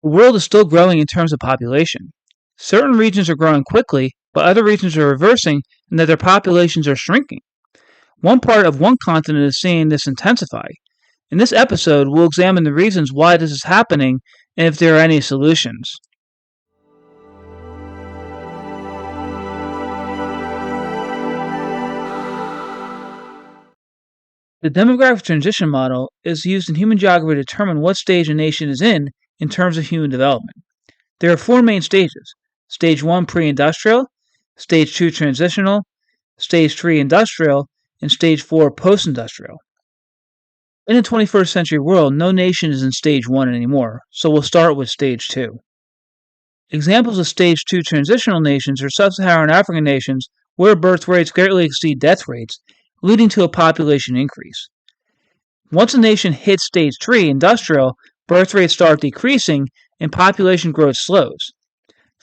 The world is still growing in terms of population. Certain regions are growing quickly, but other regions are reversing in that their populations are shrinking. One part of one continent is seeing this intensify. In this episode, we'll examine the reasons why this is happening and if there are any solutions. The demographic transition model is used in human geography to determine what stage a nation is in terms of human development. There are four main stages: Stage 1 pre-industrial, Stage 2 transitional, Stage 3 industrial, and Stage 4 post-industrial. In the 21st century world, no nation is in Stage 1 anymore, so we'll start with Stage 2. Examples of Stage 2 transitional nations are sub-Saharan African nations where birth rates greatly exceed death rates, leading to a population increase. Once a nation hits Stage 3 industrial, birth rates start decreasing and population growth slows.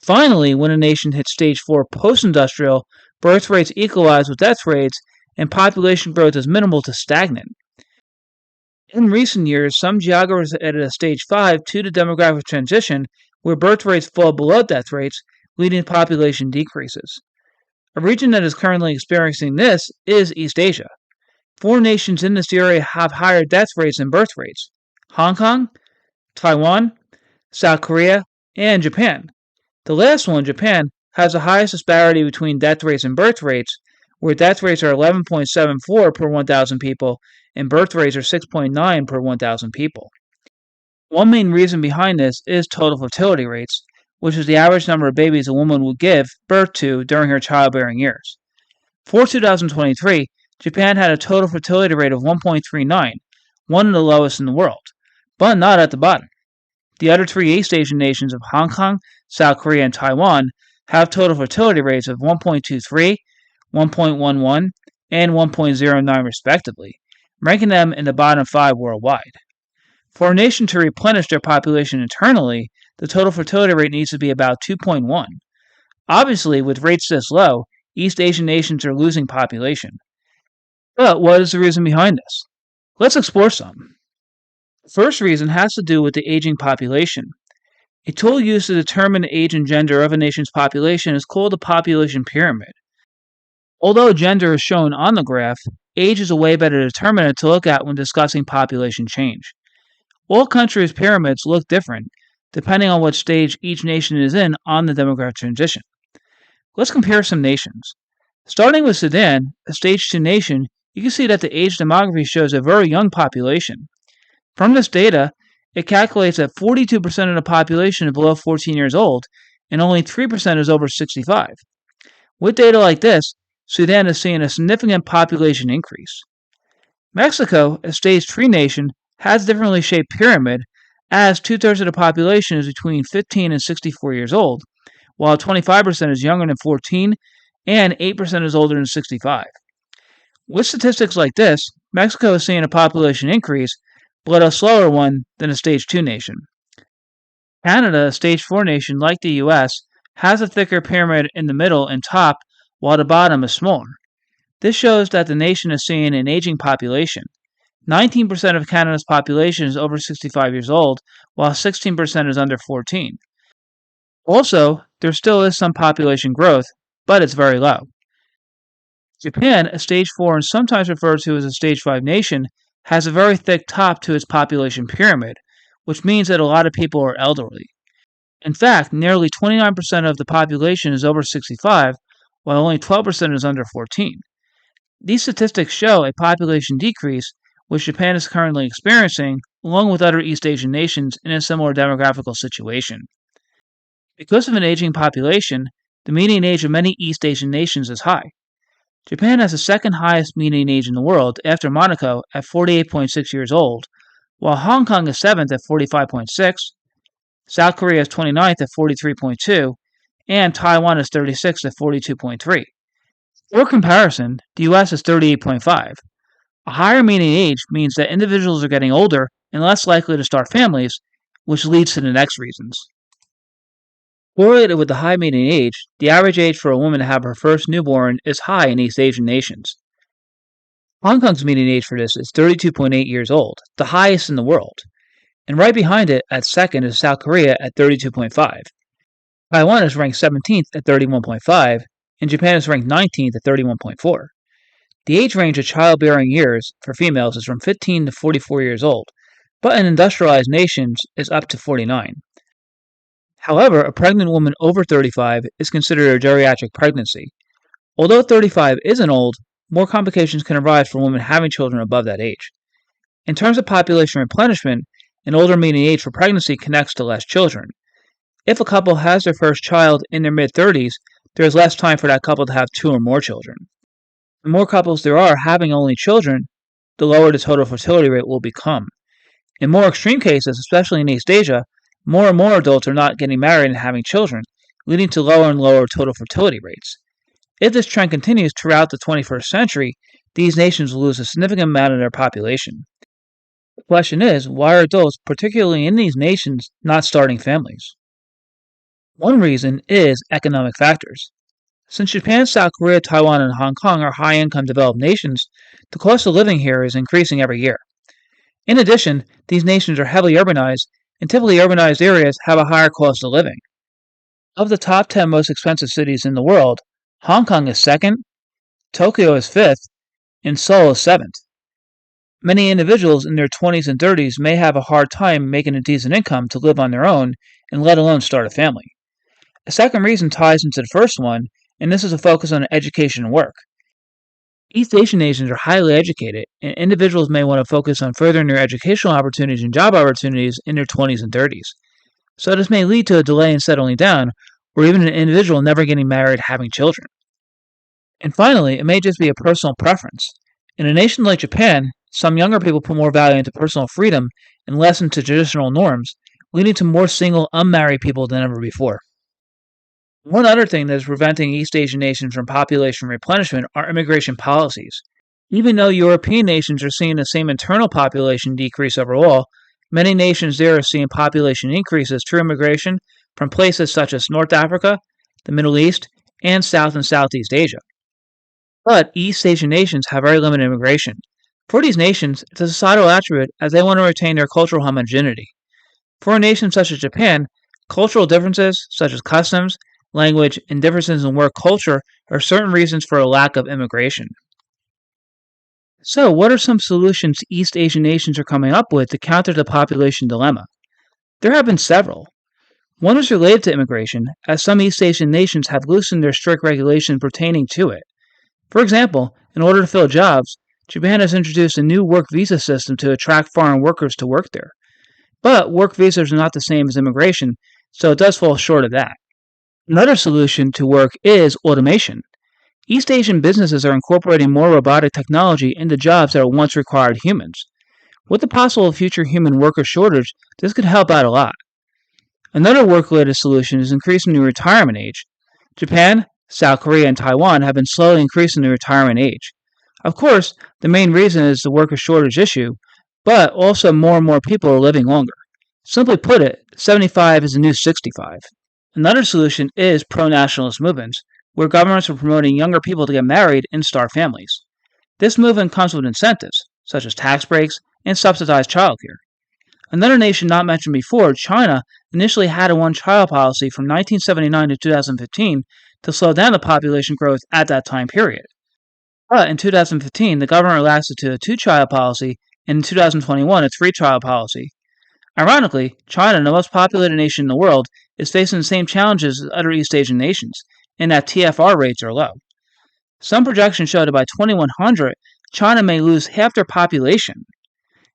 Finally, when a nation hits Stage 4 post-industrial, birth rates equalize with death rates and population growth is minimal to stagnant. In recent years, some geographers added a Stage 5 to the demographic transition where birth rates fall below death rates, leading to population decreases. A region that is currently experiencing this is East Asia. Four nations in this area have higher death rates than birth rates: Hong Kong, Taiwan, South Korea, and Japan. The last one, Japan, has the highest disparity between death rates and birth rates, where death rates are 11.74 per 1,000 people and birth rates are 6.9 per 1,000 people. One main reason behind this is total fertility rates, which is the average number of babies a woman will give birth to during her childbearing years. For 2023, Japan had a total fertility rate of 1.39, one of the lowest in the world, but not at the bottom. The other three East Asian nations of Hong Kong, South Korea, and Taiwan have total fertility rates of 1.23, 1.11, and 1.09 respectively, ranking them in the bottom 5 worldwide. For a nation to replenish their population internally, the total fertility rate needs to be about 2.1. Obviously, with rates this low, East Asian nations are losing population. But what is the reason behind this? Let's explore some. The first reason has to do with the aging population. A tool used to determine the age and gender of a nation's population is called the population pyramid. Although gender is shown on the graph, age is a way better determinant to look at when discussing population change. All countries' pyramids look different, depending on what stage each nation is in on the demographic transition. Let's compare some nations. Starting with Sudan, a Stage 2 nation, you can see that the age demography shows a very young population. From this data, it calculates that 42% of the population is below 14 years old, and only 3% is over 65. With data like this, Sudan is seeing a significant population increase. Mexico, a Stage 3 nation, has a differently shaped pyramid, as 2/3 of the population is between 15 and 64 years old, while 25% is younger than 14 and 8% is older than 65. With statistics like this, Mexico is seeing a population increase, but a slower one than a Stage 2 nation. Canada, a Stage 4 nation like the US, has a thicker pyramid in the middle and top, while the bottom is smaller. This shows that the nation is seeing an aging population. 19% of Canada's population is over 65 years old, while 16% is under 14. Also, there still is some population growth, but it's very low. Japan, a Stage 4 and sometimes referred to as a Stage 5 nation, has a very thick top to its population pyramid, which means that a lot of people are elderly. In fact, nearly 29% of the population is over 65, while only 12% is under 14. These statistics show a population decrease, which Japan is currently experiencing, along with other East Asian nations in a similar demographical situation. Because of an aging population, the median age of many East Asian nations is high. Japan has the second highest median age in the world after Monaco at 48.6 years old, while Hong Kong is 7th at 45.6, South Korea is 29th at 43.2, and Taiwan is 36th at 42.3. For comparison, the US is 38.5. A higher median age means that individuals are getting older and less likely to start families, which leads to the next reasons. Correlated with the high median age, the average age for a woman to have her first newborn is high in East Asian nations. Hong Kong's median age for this is 32.8 years old, the highest in the world. And right behind it at second is South Korea at 32.5. Taiwan is ranked 17th at 31.5, and Japan is ranked 19th at 31.4. The age range of childbearing years for females is from 15 to 44 years old, but in industrialized nations is up to 49. However, a pregnant woman over 35 is considered a geriatric pregnancy. Although 35 isn't old, more complications can arise for women having children above that age. In terms of population replenishment, an older median age for pregnancy connects to less children. If a couple has their first child in their mid-30s, there is less time for that couple to have 2 or more children. The more couples there are having only children, the lower the total fertility rate will become. In more extreme cases, especially in East Asia, more and more adults are not getting married and having children, leading to lower and lower total fertility rates. If this trend continues throughout the 21st century, these nations will lose a significant amount of their population. The question is, why are adults, particularly in these nations, not starting families? One reason is economic factors. Since Japan, South Korea, Taiwan, and Hong Kong are high-income developed nations, the cost of living here is increasing every year. In addition, these nations are heavily urbanized, and typically urbanized areas have a higher cost of living. Of the top 10 most expensive cities in the world, Hong Kong is second, Tokyo is fifth, and Seoul is seventh. Many individuals in their 20s and 30s may have a hard time making a decent income to live on their own, and let alone start a family. A second reason ties into the first one, and this is a focus on education and work. East Asian nations are highly educated, and individuals may want to focus on furthering their educational opportunities and job opportunities in their 20s and 30s. So this may lead to a delay in settling down, or even an individual never getting married having children. And finally, it may just be a personal preference. In a nation like Japan, some younger people put more value into personal freedom and less into traditional norms, leading to more single, unmarried people than ever before. One other thing that is preventing East Asian nations from population replenishment are immigration policies. Even though European nations are seeing the same internal population decrease overall, many nations there are seeing population increases through immigration from places such as North Africa, the Middle East, and South and Southeast Asia. But East Asian nations have very limited immigration. For these nations, it's a societal attribute as they want to retain their cultural homogeneity. For a nation such as Japan, cultural differences such as customs, language, and differences in work culture are certain reasons for a lack of immigration. So, what are some solutions East Asian nations are coming up with to counter the population dilemma? There have been several. One is related to immigration, as some East Asian nations have loosened their strict regulations pertaining to it. For example, in order to fill jobs, Japan has introduced a new work visa system to attract foreign workers to work there. But work visas are not the same as immigration, so it does fall short of that. Another solution to work is automation. East Asian businesses are incorporating more robotic technology into jobs that once required humans. With the possible future human worker shortage, this could help out a lot. Another work-related solution is increasing the retirement age. Japan, South Korea, and Taiwan have been slowly increasing the retirement age. Of course, the main reason is the worker shortage issue, but also more and more people are living longer. Simply put it, 75 is the new 65. Another solution is pro-nationalist movements, where governments are promoting younger people to get married and start families. This movement comes with incentives, such as tax breaks and subsidized childcare. Another nation not mentioned before, China, initially had a one-child policy from 1979 to 2015 to slow down the population growth at that time period. But in 2015, the government relaxed it to a two-child policy, and in 2021, a three-child policy. Ironically, China, the most populated nation in the world, is facing the same challenges as other East Asian nations, in that TFR rates are low. Some projections show that by 2100, China may lose half their population.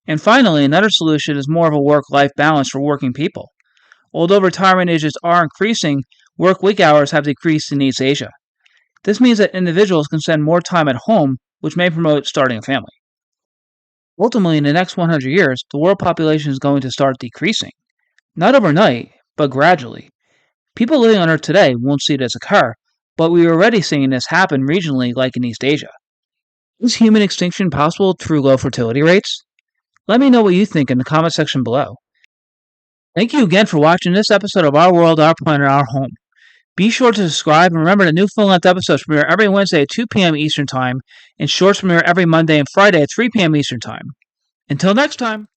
And finally, another solution is more of a work-life balance for working people. Although retirement ages are increasing, work week hours have decreased in East Asia. This means that individuals can spend more time at home, which may promote starting a family. Ultimately, in the next 100 years, the world population is going to start decreasing. Not overnight, but gradually. People living on Earth today won't see this occur, but we are already seeing this happen regionally like in East Asia. Is human extinction possible through low fertility rates? Let me know what you think in the comment section below. Thank you again for watching this episode of Our World, Our Planet, Our Home. Be sure to subscribe and remember that new full-length episodes premiere every Wednesday at 2 p.m. Eastern Time and shorts premiere every Monday and Friday at 3 p.m. Eastern Time. Until next time!